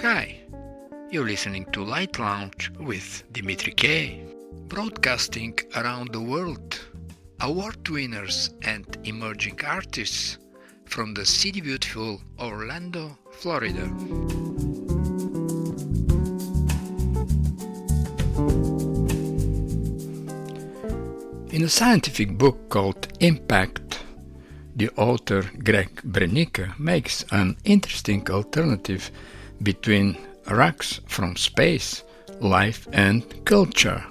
Hi, you're listening to Light Lounge with Dimitri K, broadcasting around the world, award winners and emerging artists from the city beautiful Orlando, Florida. In a scientific book called Impact, the author Greg Brenicke makes an interesting alternative between rocks from space, life and culture.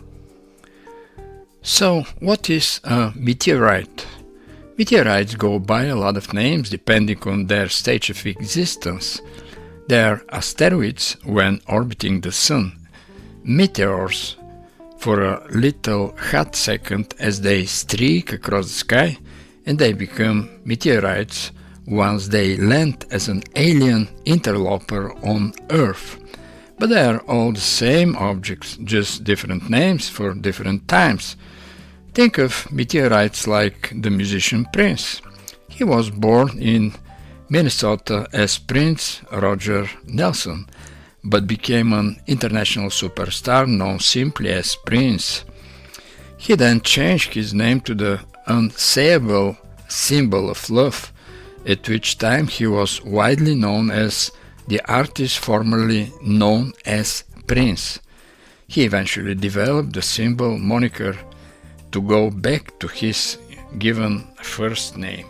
So, what is a meteorite? Meteorites go by a lot of names depending on their stage of existence. They are asteroids when orbiting the Sun, meteors for a little hot second as they streak across the sky, and they become meteorites once they land as an alien interloper on Earth. But they are all the same objects, just different names for different times. Think of meteorites like the musician Prince. He was born in Minnesota as Prince Roger Nelson, but became an international superstar known simply as Prince. He then changed his name to the unsayable symbol of love, at which time he was widely known as the artist formerly known as Prince. He eventually developed the symbol moniker to go back to his given first name.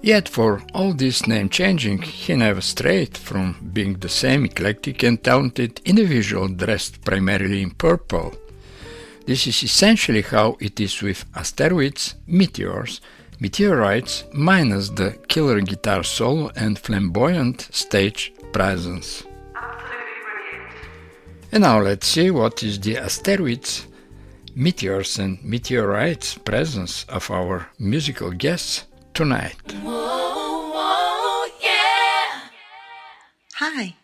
Yet for all this name changing, he never strayed from being the same eclectic and talented individual dressed primarily in purple. This is essentially how it is with asteroids, meteors, meteorites minus the killer guitar solo and flamboyant stage presence. Absolutely brilliant. And now let's see what is the asteroids, meteors and meteorites presence of our musical guests tonight. Whoa, whoa, yeah! Hi,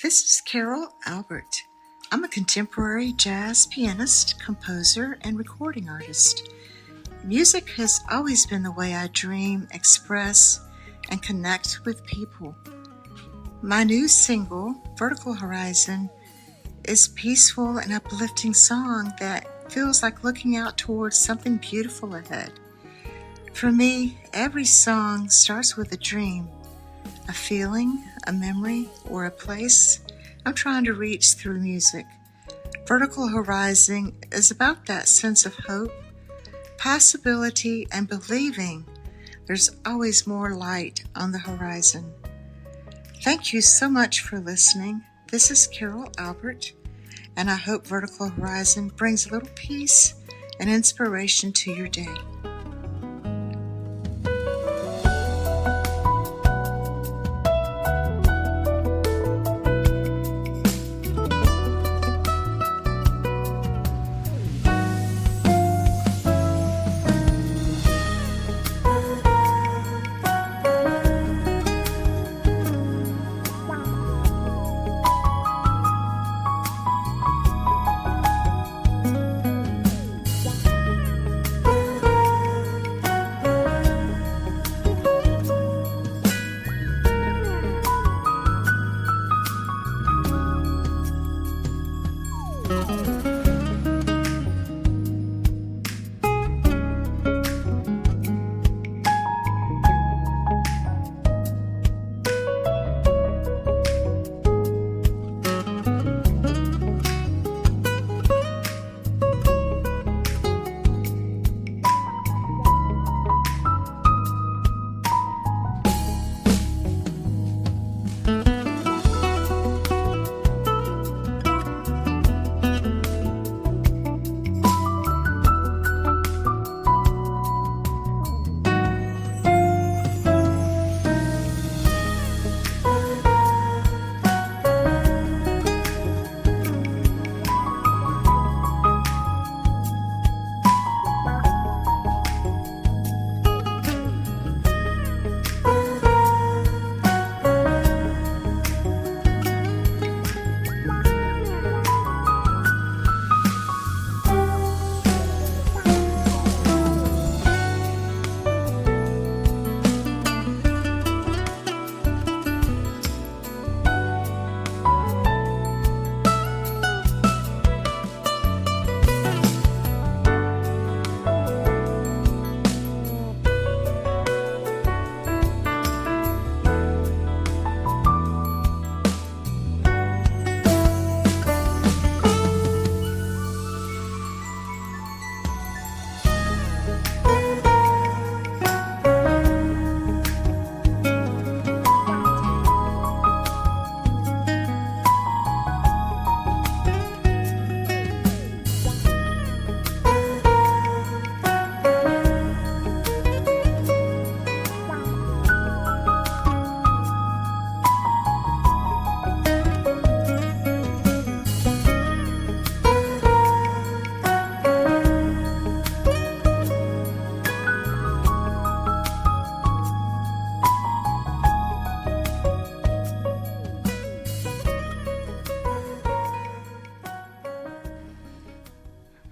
this is Carol Albert. I'm a contemporary jazz pianist, composer, and recording artist. Music has always been the way I dream, express, and connect with people. My new single, Vertical Horizon, is a peaceful and uplifting song that feels like looking out towards something beautiful ahead. For me, every song starts with a dream, a feeling, a memory, or a place I'm trying to reach through music. Vertical Horizon is about that sense of hope, possibility, and believing there's always more light on the horizon. Thank you so much for listening. This is Carol Albert, and I hope Vertical Horizon brings a little peace and inspiration to your day.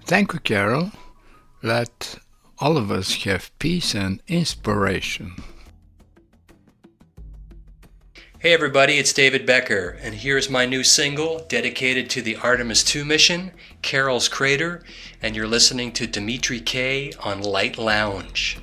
Thank you, Carol. Let all of us have peace and inspiration. Hey everybody, it's David Becker, and here's my new single dedicated to the Artemis II mission, Carol's Crater, and you're listening to Dorie K on Light Lounge.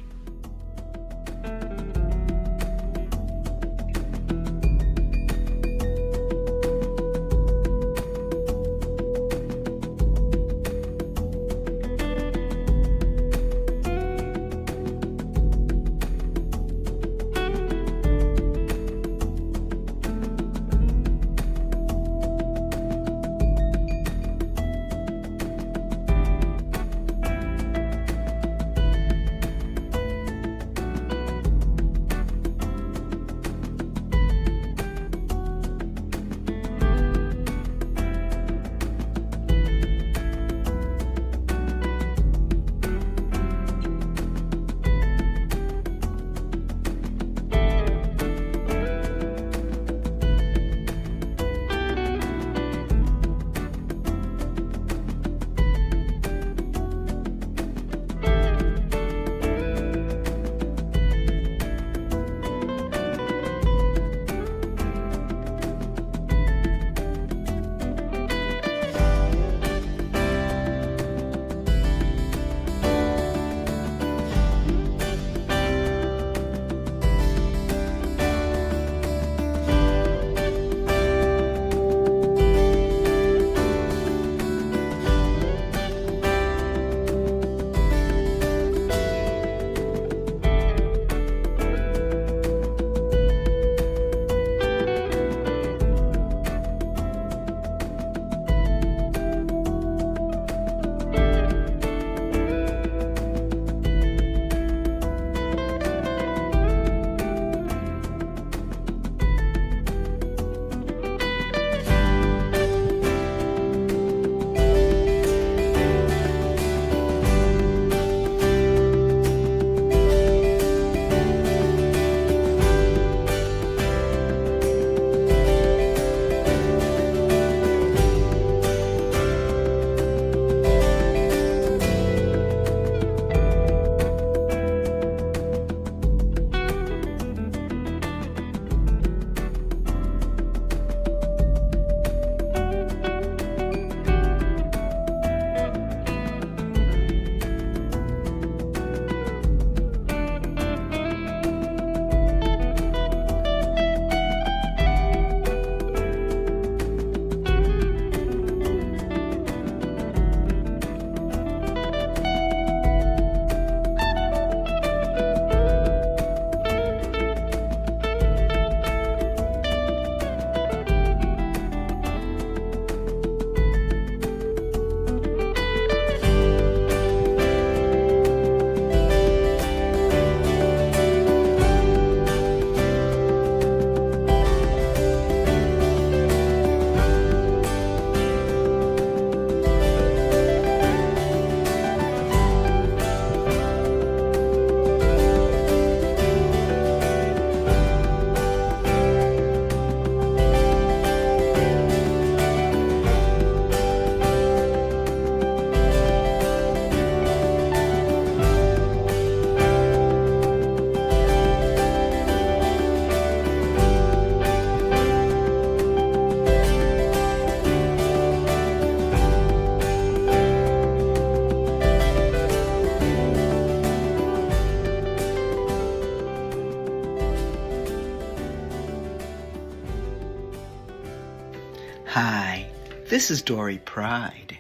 Hi, this is Dorie Pride,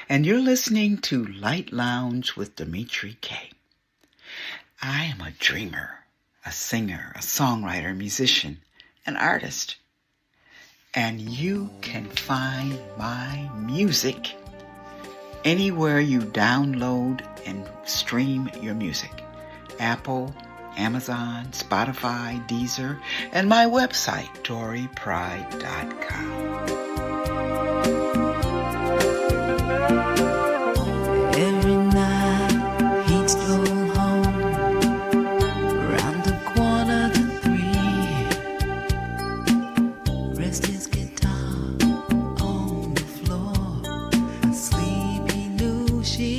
and you're listening to Light Lounge with Dorie K. I am a dreamer, a singer, a songwriter, musician, an artist, and you can find my music anywhere you download and stream your music. Apple, Amazon, Spotify, Deezer, and my website, DoriePride.com. Every night he'd stroll home around the quarter to 3. Rest his guitar on the floor. Asleep he knew she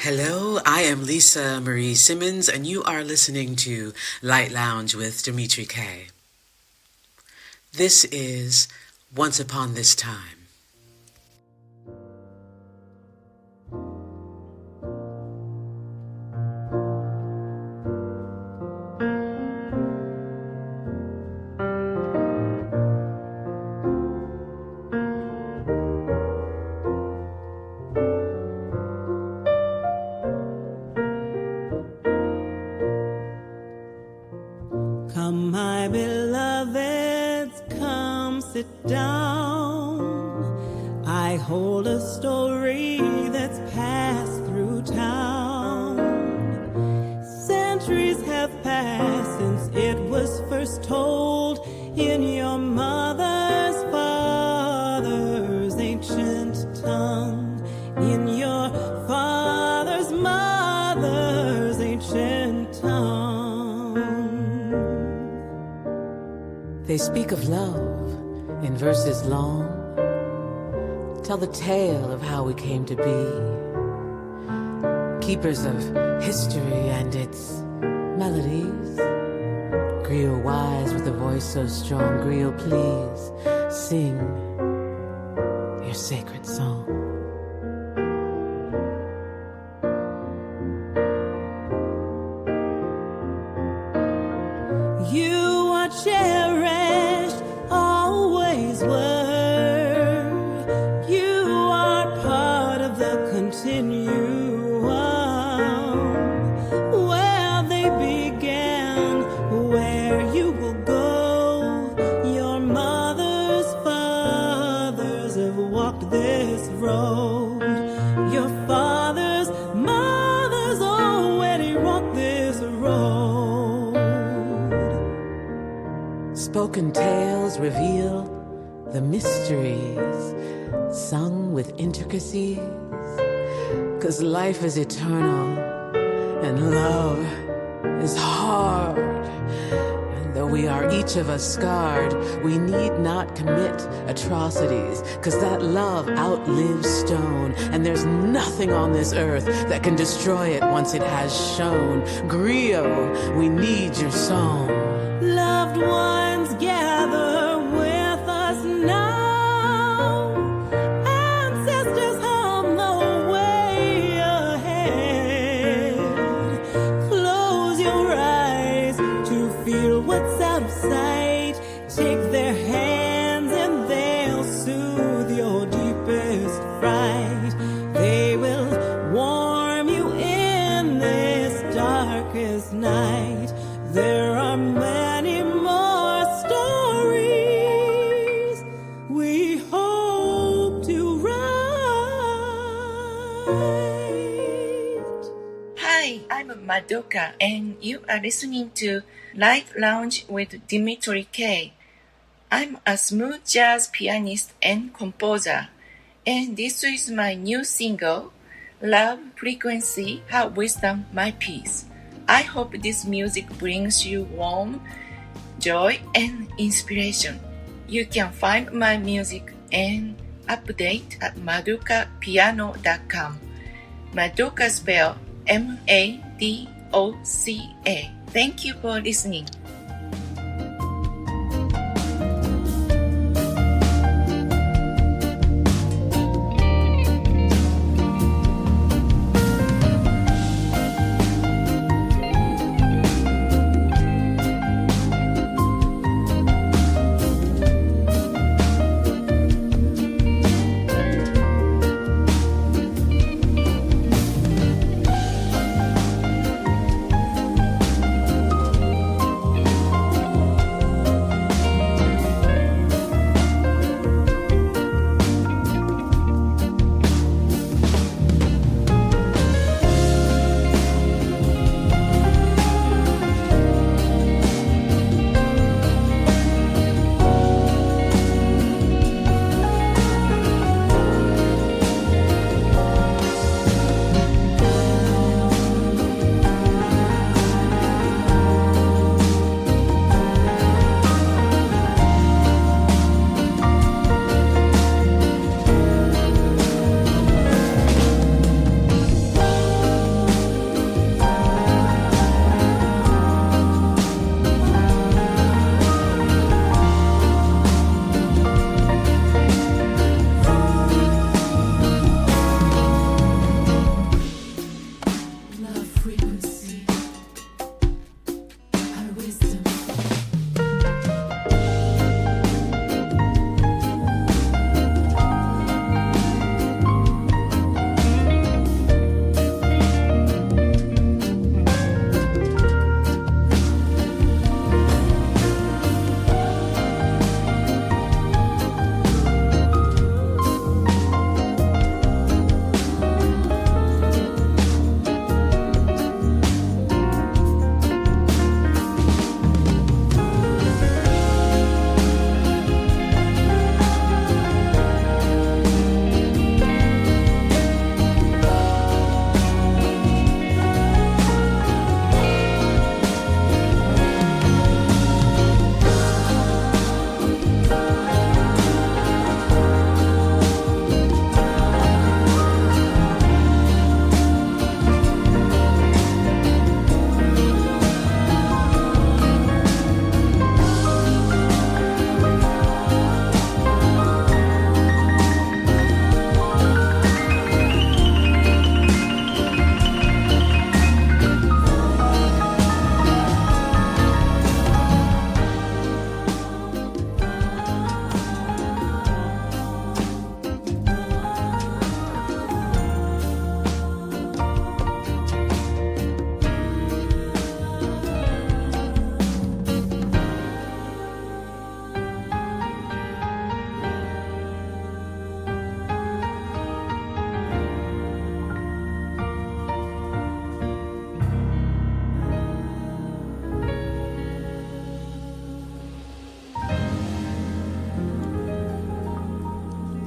Hello, I am Lisa Marie Simmons, and you are listening to Light Lounge with Dorie K. This is Once Upon This Time. Come, my beloveds, come sit down. I hold a story that's passed through town. Centuries have passed since it was first told in your mother's father's ancient tongue. In your father's mother's ancient tongue. They speak of love in verses long, tell the tale of how we came to be, keepers of history and its melodies. Griot wise with a voice so strong, Griot, please sing your sacred song. You are cherished, always were. You are part of the continuum where they began, where you will go. Your mother's fathers have walked this road. Your father's mothers already walked this road. Spoken tales reveal the mysteries, sung with intricacies. 'Cause life is eternal and love is hard. And though we are each of us scarred, we need not commit atrocities. 'Cause that love outlives stone, and there's nothing on this earth that can destroy it once it has shown. Griot, we need your song. Loved ones gather with us now. Ancestors hum the way ahead. Close your eyes to feel what's out of sight. Take their hands and they'll soothe your deepest fright. They will warm you in this darkest night. There are many more stories we hope to write. Hi, I'm Madoca, and you are listening to Light Lounge with Dorie K. I'm a smooth jazz pianist and composer, and this is my new single, Love Frequency, How Wisdom My Peace. I hope this music brings you warmth, joy, and inspiration. You can find my music and update at madocapiano.com. Madoca spell Madoca. Thank you for listening.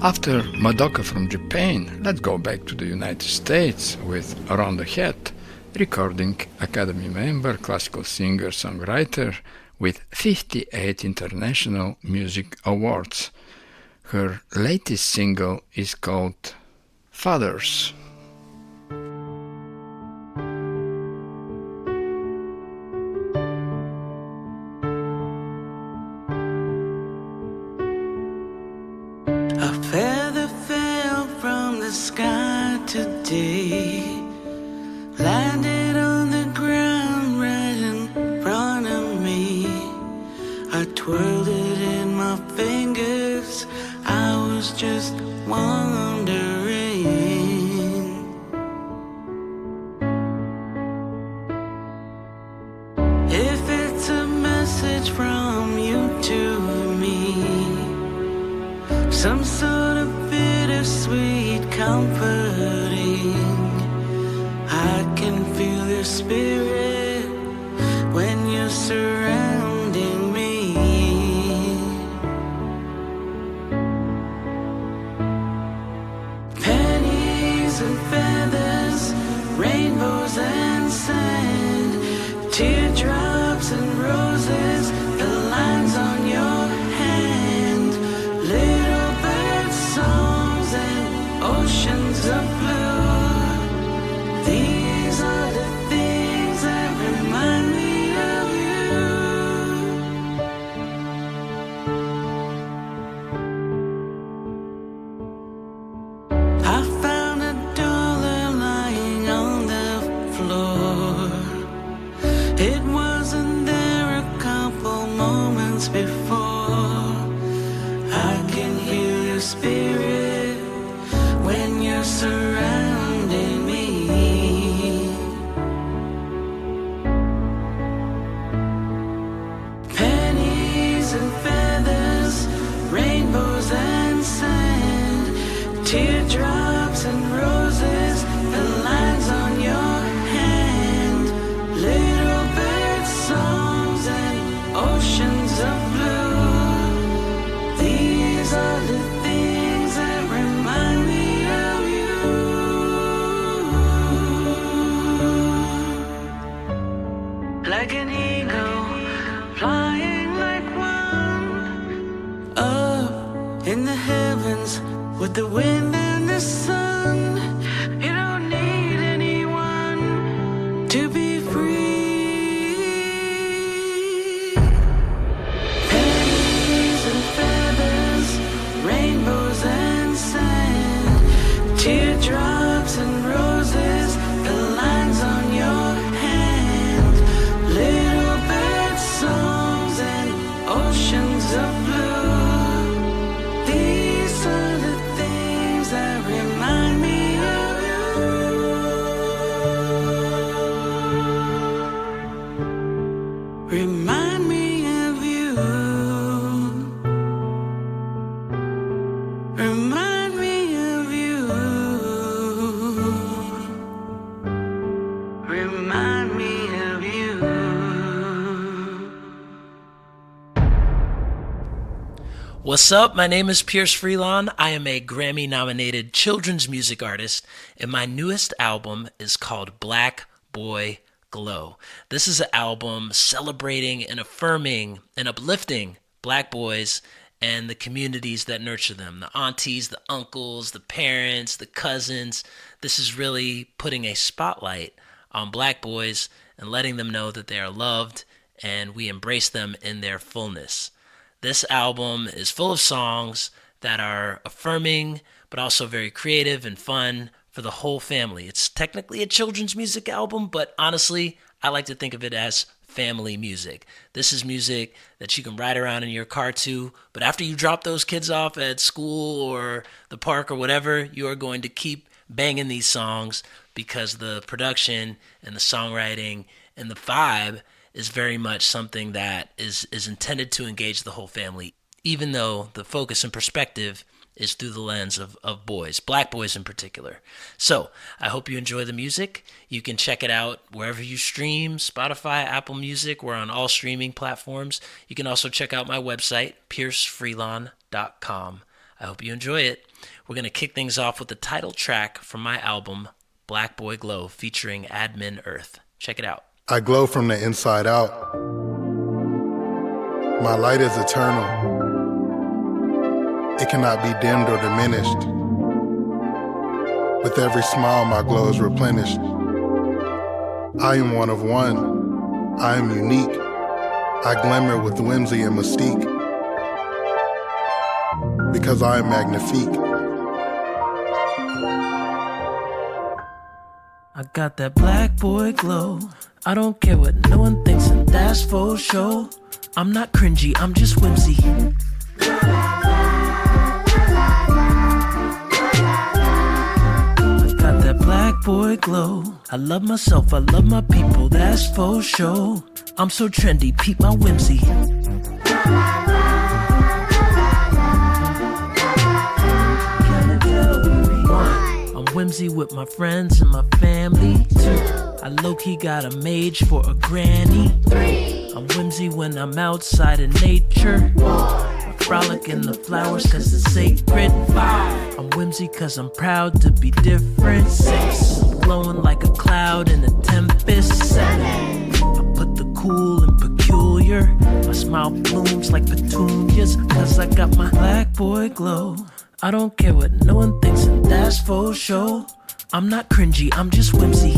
After Madoca from Japan, let's go back to the United States with Rhonda Head, Recording Academy member, classical singer-songwriter with 58 International Music Awards. Her latest single is called Fathers. A feather fell from the sky today, landed on the ground right in front of me. I twirled it in my fingers, I was just wondering if it's a message from you to me, some sort of bittersweet comforting. I can feel your spirit when you're surrounding me. Pennies and feathers, rainbows and sand, teardrops and roses, the lines on your hand, little bird songs and oceans of blue. These are the things that remind me of you. I found $1 lying on the floor. It wasn't there a couple moments before. I can hear your spirit when you're surrounding me. Pennies and feathers, rainbows and sand, teardrops and roses, the lines on your hand, little bird songs and oceans of blue. These are the things that remind me of you. Like an eagle, flying like one, up in the heavens with the wind and the sun. You don't need anyone to be free. Pennies and feathers, rainbows and sand, teardrops and roses, the lines on your hand, little bird songs and oceans of blue. These are the things that remind me of you. Remind me of you. Remind me of you. Remind me of you. What's up? My name is Pierce Freelon. I am a Grammy-nominated children's music artist, and my newest album is called Black Boy Glow. This is an album celebrating and affirming and uplifting Black boys and the communities that nurture them, the aunties, the uncles, the parents, the cousins. This is really putting a spotlight on Black boys and letting them know that they are loved and we embrace them in their fullness. This album is full of songs that are affirming, but also very creative and fun for the whole family. It's technically a children's music album, but honestly, I like to think of it as family music. This is music that you can ride around in your car to, but after you drop those kids off at school or the park or whatever, you are going to keep banging these songs because the production and the songwriting and the vibe is very much something that is intended to engage the whole family, even though the focus and perspective is through the lens of boys, Black boys in particular. So I hope you enjoy the music. You can check it out wherever you stream, Spotify, Apple Music. We're on all streaming platforms. You can also check out my website, piercefreelon.com. I hope you enjoy it. We're going to kick things off with the title track from my album, Black Boy Glow, featuring Admin Earth. Check it out. I glow from the inside out. My light is eternal. It cannot be dimmed or diminished. With every smile, my glow is replenished. I am one of one. I am unique. I glimmer with whimsy and mystique. Because I am magnifique. I got that black boy glow. I don't care what no one thinks, and that's for sure. I'm not cringy, I'm just whimsy. I got that black boy glow. I love myself, I love my people, that's for sure. I'm so trendy, peep my whimsy. I'm whimsy with my friends and my family. 2, I low-key got a mage for a granny. 3, I'm whimsy when I'm outside in nature. 4, I frolic in the flowers cause it's sacred. 5, I'm whimsy cause I'm proud to be different. 6, I'm glowing like a cloud in a tempest. 7, I put the cool and peculiar. My smile blooms like petunias cause I got my black boy glow. I don't care what no one thinks, and that's for sure. I'm not cringy, I'm just whimsy. I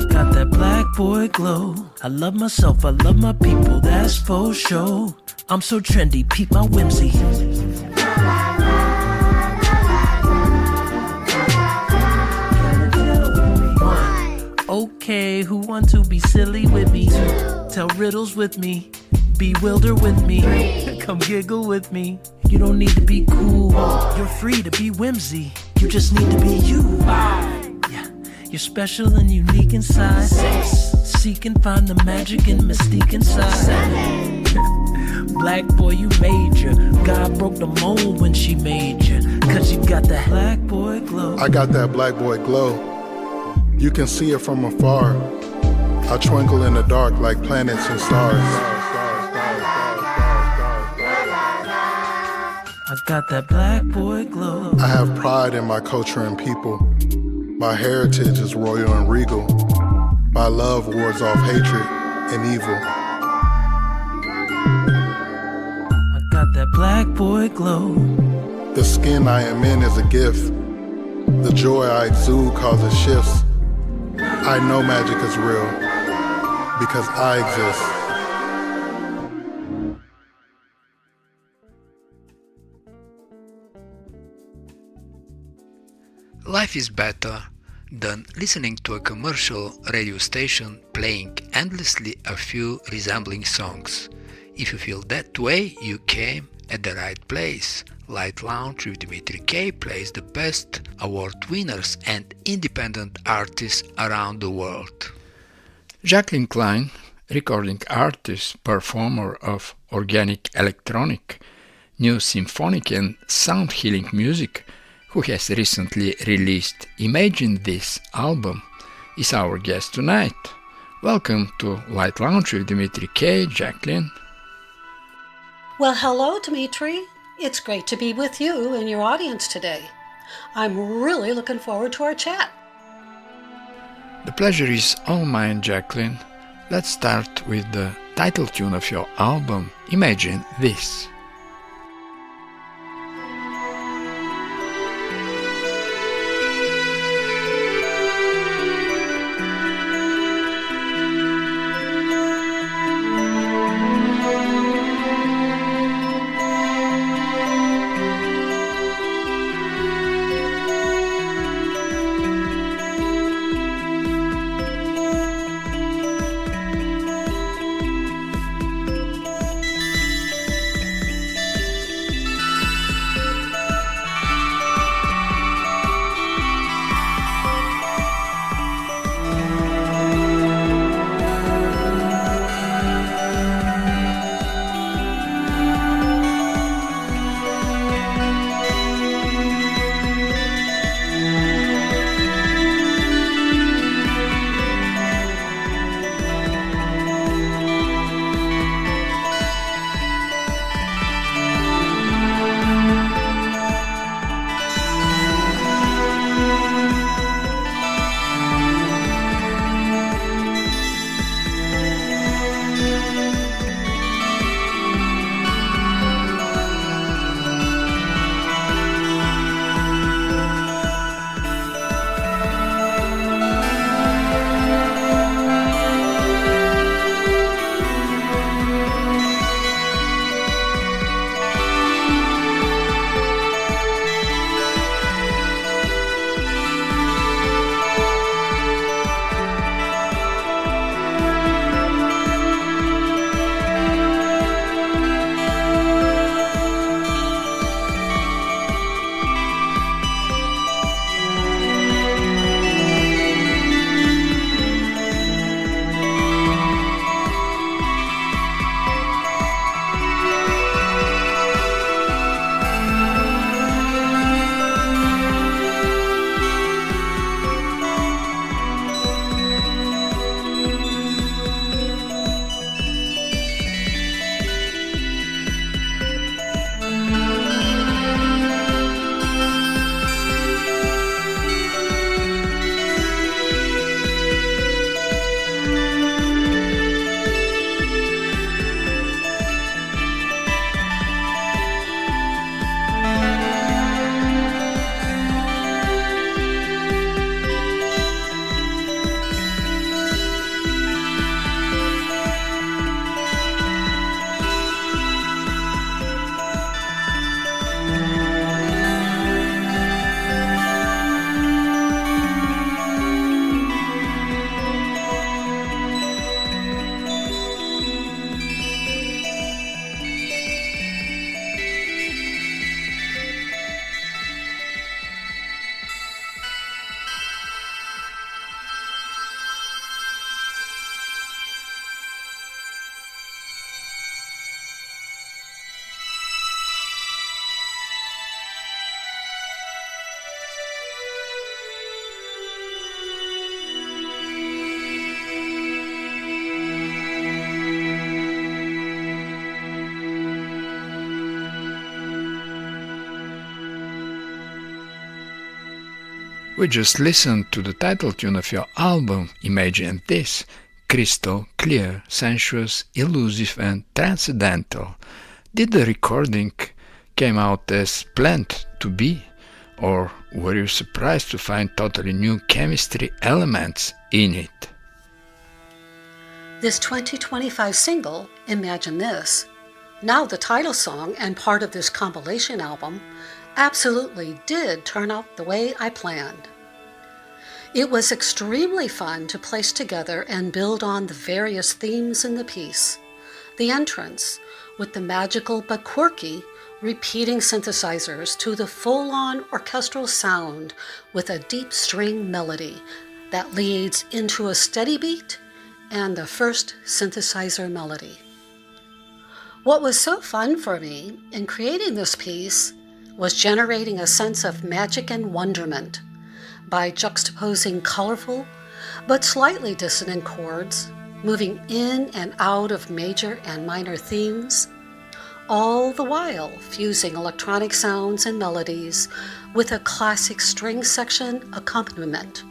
got that black boy glow. I love myself, I love my people, that's for sure. I'm so trendy, peep my whimsy. Okay, who want to be silly with me? 2, tell riddles with me. Bewilder with me. 3, come giggle with me. You don't need to be cool. 4, you're free to be whimsy. You just need to be you. 5, yeah, you're special and unique inside. 6, seek and find the magic and mystique inside. 7, black boy, you major. God broke the mold when she made you. Cause you got that black boy glow. I got that black boy glow. You can see it from afar. I twinkle in the dark like planets and stars. I got that black boy glow. I have pride in my culture and people. My heritage is royal and regal. My love wards off hatred and evil. I got that black boy glow. The skin I am in is a gift. The joy I exude causes shifts. I know magic is real because I exist. Life is better than listening to a commercial radio station playing endlessly a few resembling songs. If you feel that way, you came at the right place. Light Lounge with Dimitri K plays the best award winners and independent artists around the world. Jacqueline Kleine, recording artist, performer of organic electronic, new symphonic and sound healing music, who has recently released Imagine This album, is our guest tonight. Welcome to Light Lounge with Dimitri K, Jacqueline. Well, hello, Dimitri. It's great to be with you and your audience today. I'm really looking forward to our chat. The pleasure is all mine, Jacqueline. Let's start with the title tune of your album, Imagine This. We just listened to the title tune of your album, Imagine This, crystal clear, sensuous, elusive and transcendental. Did the recording came out as planned to be, or were you surprised to find totally new chemistry elements in it? This 2025 single, Imagine This, now the title song and part of this compilation album, absolutely did turn out the way I planned. It was extremely fun to place together and build on the various themes in the piece. The entrance, with the magical but quirky repeating synthesizers to the full-on orchestral sound with a deep string melody that leads into a steady beat and the first synthesizer melody. What was so fun for me in creating this piece was generating a sense of magic and wonderment by juxtaposing colorful but slightly dissonant chords, moving in and out of major and minor themes, all the while fusing electronic sounds and melodies with a classic string section accompaniment.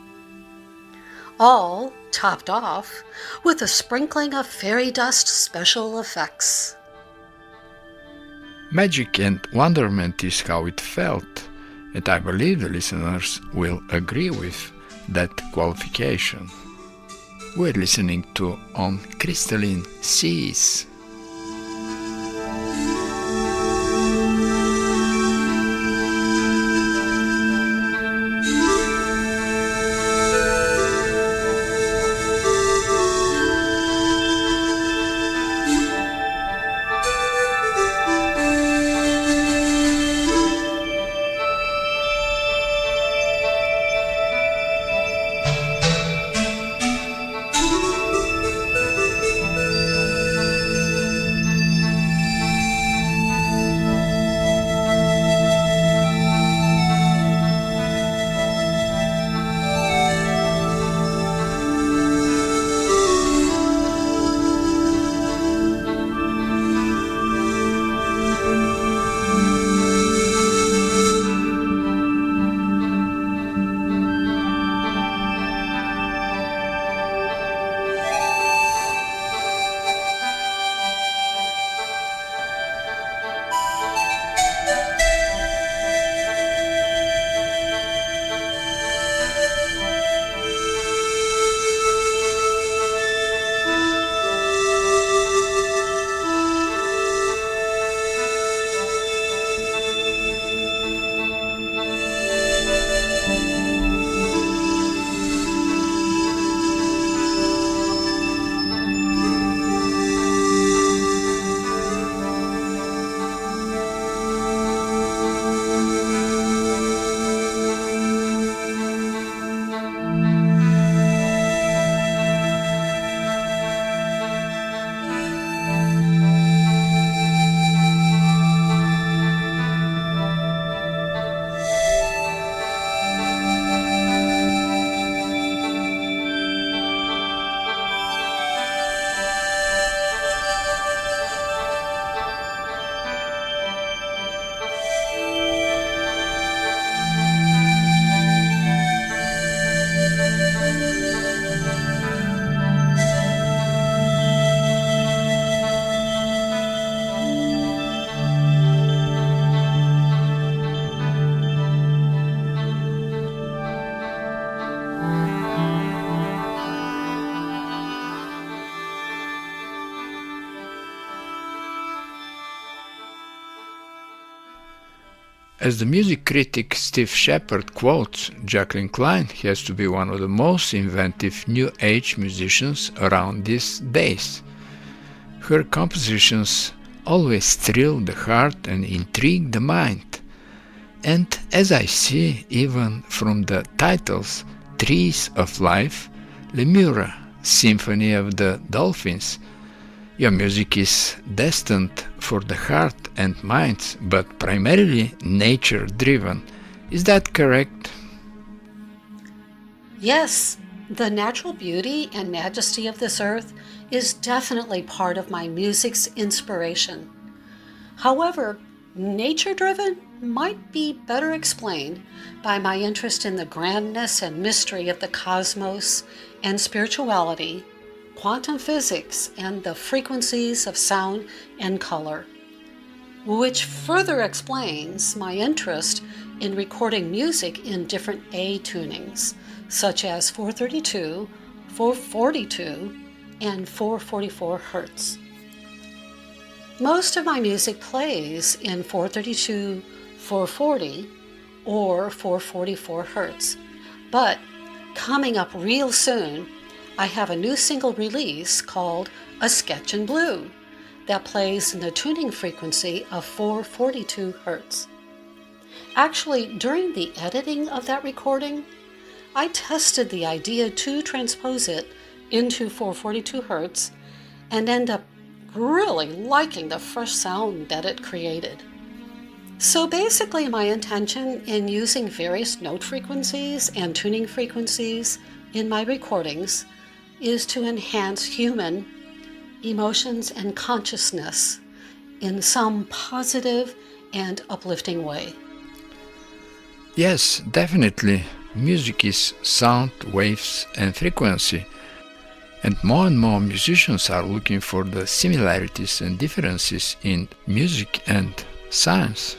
All topped off with a sprinkling of fairy dust special effects. Magic and wonderment is how it felt, and I believe the listeners will agree with that qualification. We're listening to On Crystalline Seas. As the music critic Steve Shepard quotes, Jacqueline Kleine has to be one of the most inventive New Age musicians around these days. Her compositions always thrill the heart and intrigue the mind. And as I see, even from the titles Trees of Life, Lemura, Symphony of the Dolphins, your music is destined for the heart and minds, but primarily nature-driven. Is that correct? Yes, the natural beauty and majesty of this earth is definitely part of my music's inspiration. However, Nature-driven might be better explained by my interest in the grandness and mystery of the cosmos and spirituality, quantum physics, and the frequencies of sound and color, which further explains my interest in recording music in different A tunings, such as 432, 442, and 444 Hertz. Most of my music plays in 432, 440, or 444 Hertz, but coming up real soon, I have a new single release called A Sketch in Blue that plays in the tuning frequency of 442 Hertz. Actually, during the editing of that recording, I tested the idea to transpose it into 442 Hertz and end up really liking the fresh sound that it created. So basically, my intention in using various note frequencies and tuning frequencies in my recordings is to enhance human emotions and consciousness in some positive and uplifting way. Yes, definitely. Music is sound, waves, and frequency. And more musicians are looking for the similarities and differences in music and science.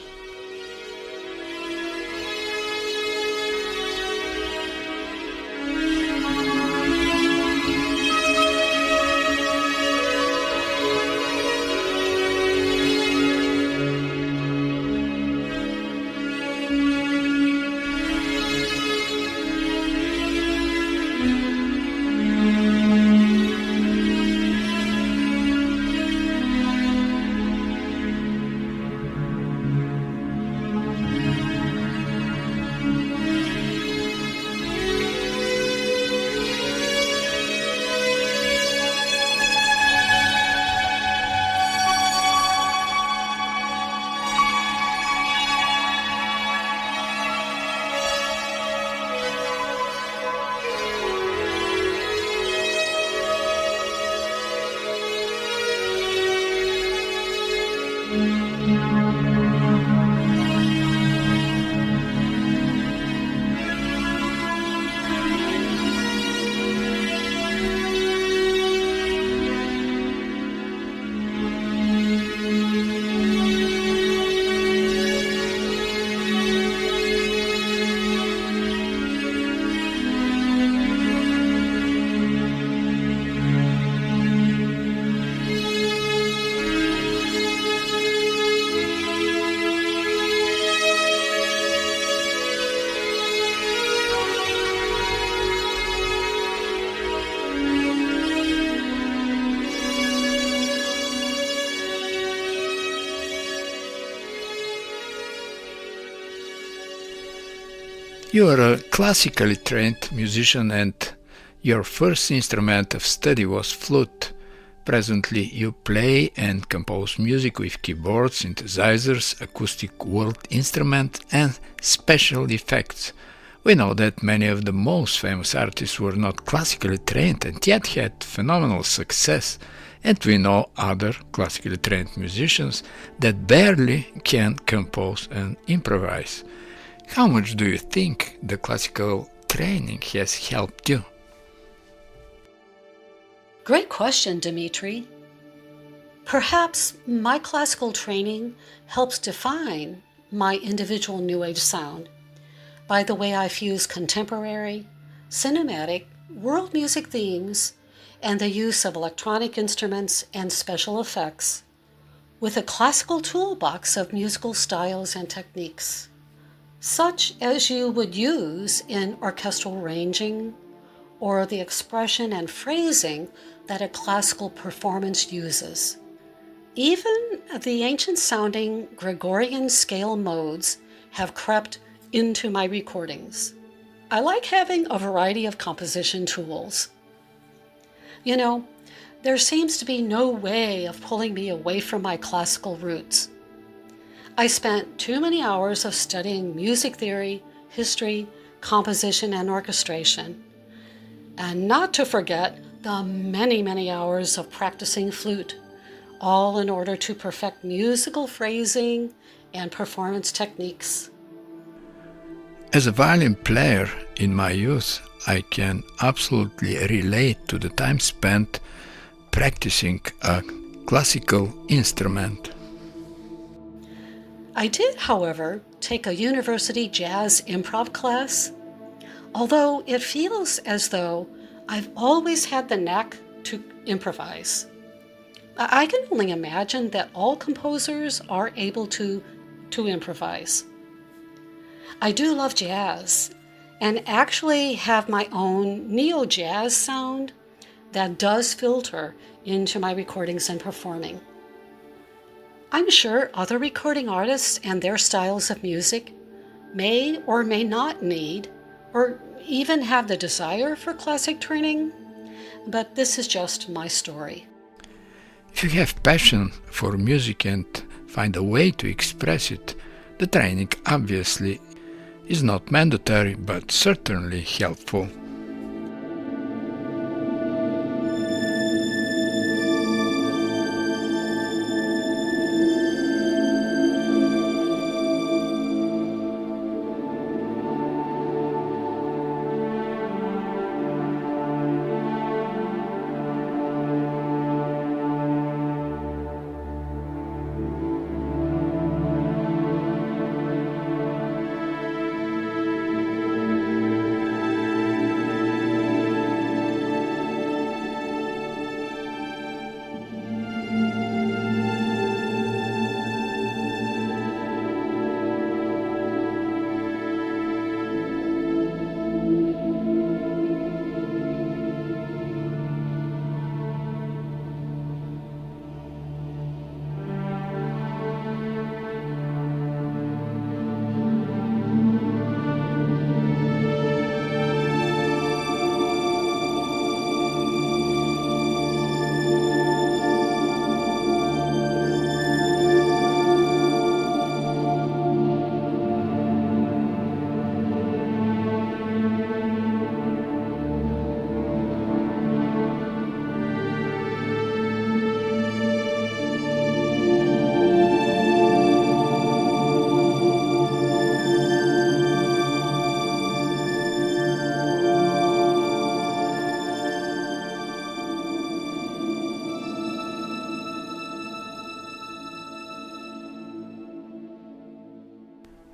You are a classically trained musician and your first instrument of study was flute. Presently you play and compose music with keyboards, synthesizers, acoustic world instruments and special effects. We know that many of the most famous artists were not classically trained and yet had phenomenal success, and we know other classically trained musicians that barely can compose and improvise. How much do you think the classical training has helped you? Great question, Dimitri. Perhaps my classical training helps define my individual New Age sound by the way I fuse contemporary, cinematic, world music themes and the use of electronic instruments and special effects with a classical toolbox of musical styles and techniques, such as you would use in orchestral arranging or the expression and phrasing that a classical performance uses. Even the ancient-sounding Gregorian scale modes have crept into my recordings. I like having a variety of composition tools. You know, there seems to be no way of pulling me away from my classical roots. I spent too many hours of studying music theory, history, composition, and orchestration. And not to forget the many hours of practicing flute, all in order to perfect musical phrasing and performance techniques. As a violin player in my youth, I can absolutely relate to the time spent practicing a classical instrument. I did, however, take a university jazz improv class, although it feels as though I've always had the knack to improvise. I can only imagine that all composers are able to improvise. I do love jazz and actually have my own neo-jazz sound that does filter into my recordings and performing. I'm sure other recording artists and their styles of music may or may not need or even have the desire for classic training, but this is just my story. If you have passion for music and find a way to express it, the training obviously is not mandatory but certainly helpful.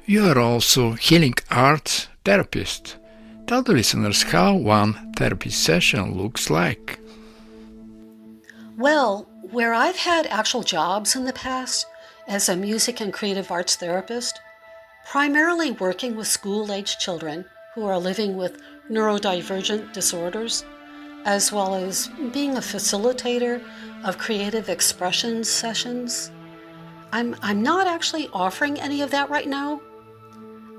You are also healing arts therapist. Tell the listeners how one therapy session looks like. Well, where I've had actual jobs in the past as a music and creative arts therapist, primarily working with school-aged children who are living with neurodivergent disorders, as well as being a facilitator of creative expression sessions. I'm not actually offering any of that right now,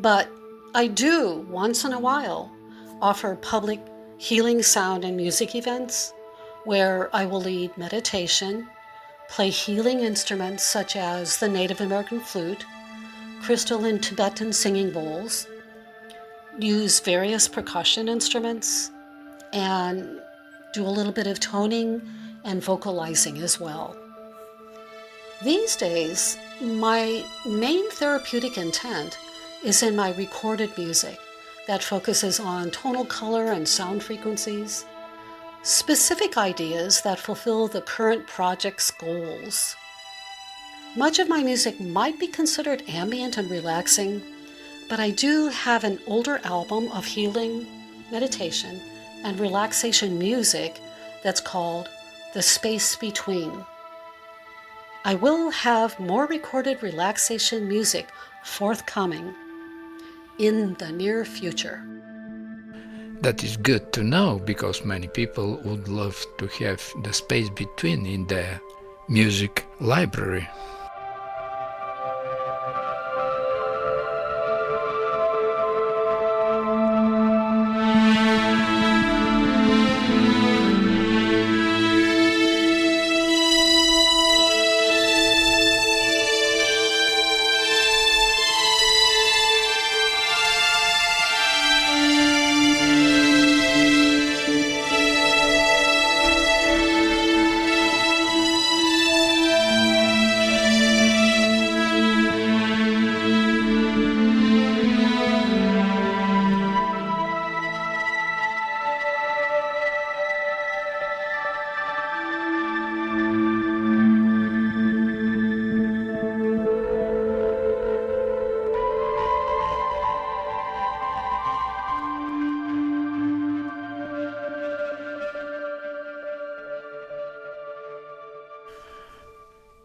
but I do, once in a while, offer public healing sound and music events where I will lead meditation, play healing instruments such as the Native American flute, crystal and Tibetan singing bowls, use various percussion instruments, and do a little bit of toning and vocalizing as well. These days, my main therapeutic intent is in my recorded music that focuses on tonal color and sound frequencies, specific ideas that fulfill the current project's goals. Much of my music might be considered ambient and relaxing, but I do have an older album of healing, meditation, and relaxation music that's called The Space Between. I will have more recorded relaxation music forthcoming in the near future. That is good to know because many people would love to have the space between in their music library.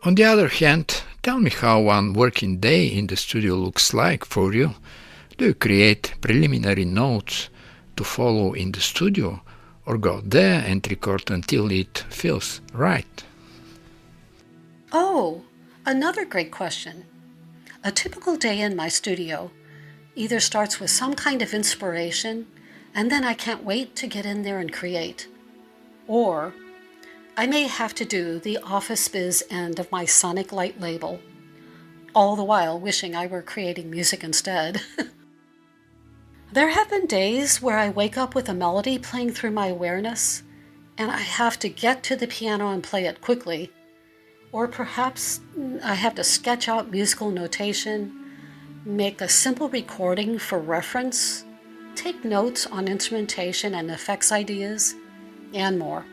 On the other hand, tell me how one working day in the studio looks like for you. Do you create preliminary notes to follow in the studio, or go there and record until it feels right? Oh, another great question. A typical day in my studio either starts with some kind of inspiration, and then I can't wait to get in there and create. Or I may have to do the office biz end of my sonic light label, all the while wishing I were creating music instead. There have been days where I wake up with a melody playing through my awareness, and I have to get to the piano and play it quickly. Or perhaps I have to sketch out musical notation, make a simple recording for reference, take notes on instrumentation and effects ideas, and more.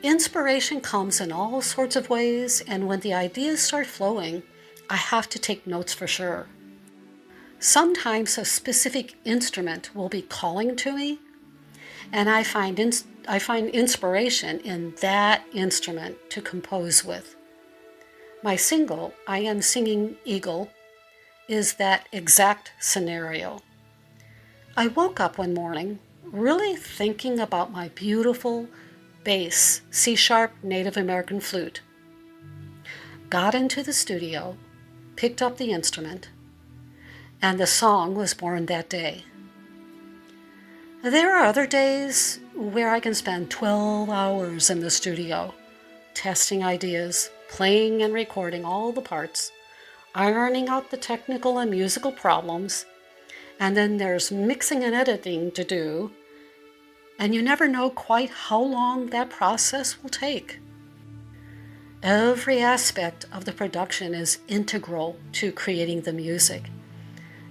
Inspiration comes in all sorts of ways, and when the ideas start flowing, I have to take notes for sure. Sometimes a specific instrument will be calling to me, and I find inspiration in that instrument to compose with. My single, I Am Singing Eagle, is that exact scenario. I woke up one morning really thinking about my beautiful bass C-sharp Native American flute. Got into the studio, picked up the instrument, and the song was born that day. There are other days where I can spend 12 hours in the studio, testing ideas, playing and recording all the parts, ironing out the technical and musical problems, and then there's mixing and editing to do, and you never know quite how long that process will take. Every aspect of the production is integral to creating the music,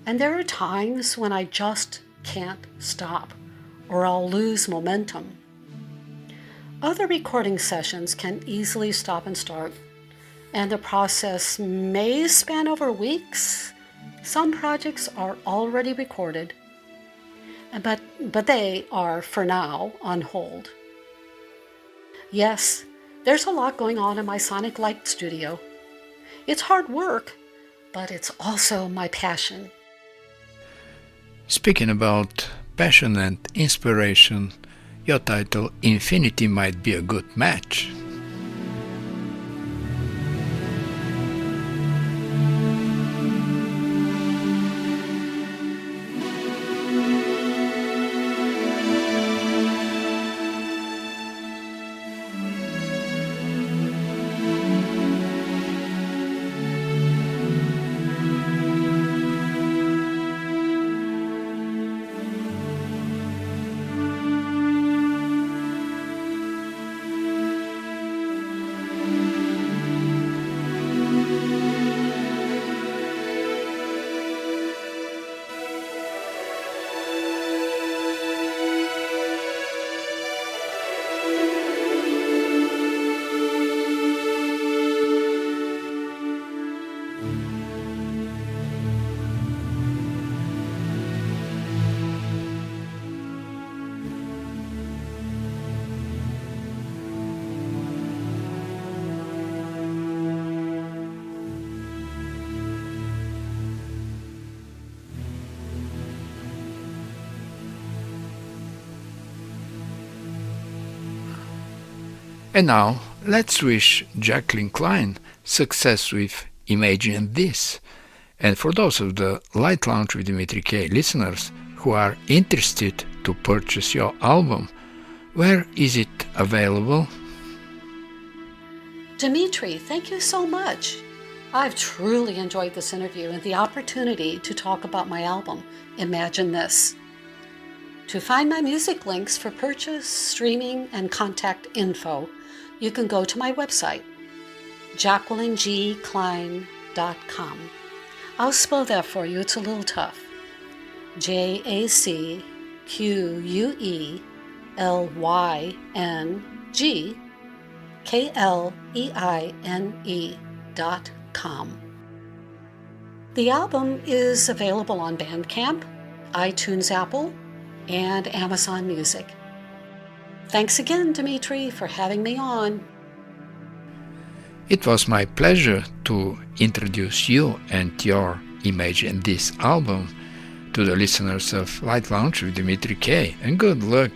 and there are times when I just can't stop, or I'll lose momentum. Other recording sessions can easily stop and start, and the process may span over weeks. Some projects are already recorded, but they are, for now, on hold. Yes, there's a lot going on in my Sonic Light studio. It's hard work, but it's also my passion. Speaking about passion and inspiration, your title Infinity might be a good match. And now, let's wish Jacqueline Kleine success with Imagine This. And for those of the Light Lounge with Dimitri K listeners who are interested to purchase your album, where is it available? Dimitri, thank you so much. I've truly enjoyed this interview and the opportunity to talk about my album, Imagine This. To find my music links for purchase, streaming, and contact info, you can go to my website, JacquelineGKleine.com. I'll spell that for you, it's a little tough. JacquelineGKleine.com. The album is available on Bandcamp, iTunes Apple, and Amazon Music. Thanks again, Dimitri, for having me on. It was my pleasure to introduce you and your image in this album to the listeners of Light Lounge with Dimitri K, and good luck!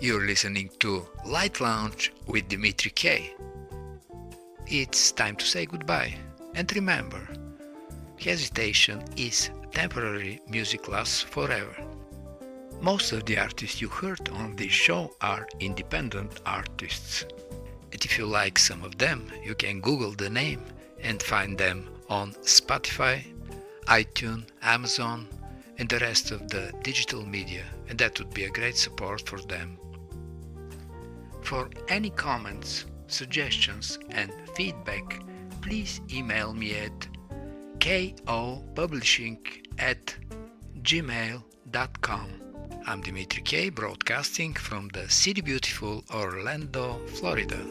You're listening to Light Lounge with Dimitri K. It's time to say goodbye. And remember, hesitation is temporary, music lasts forever. Most of the artists you heard on this show are independent artists. And if you like some of them, you can Google the name and find them on Spotify, iTunes, Amazon, and the rest of the digital media, and that would be a great support for them. For any comments, suggestions, and feedback, please email me at kopublishing@gmail.com. I'm Dimitri K, broadcasting from the city beautiful Orlando, Florida.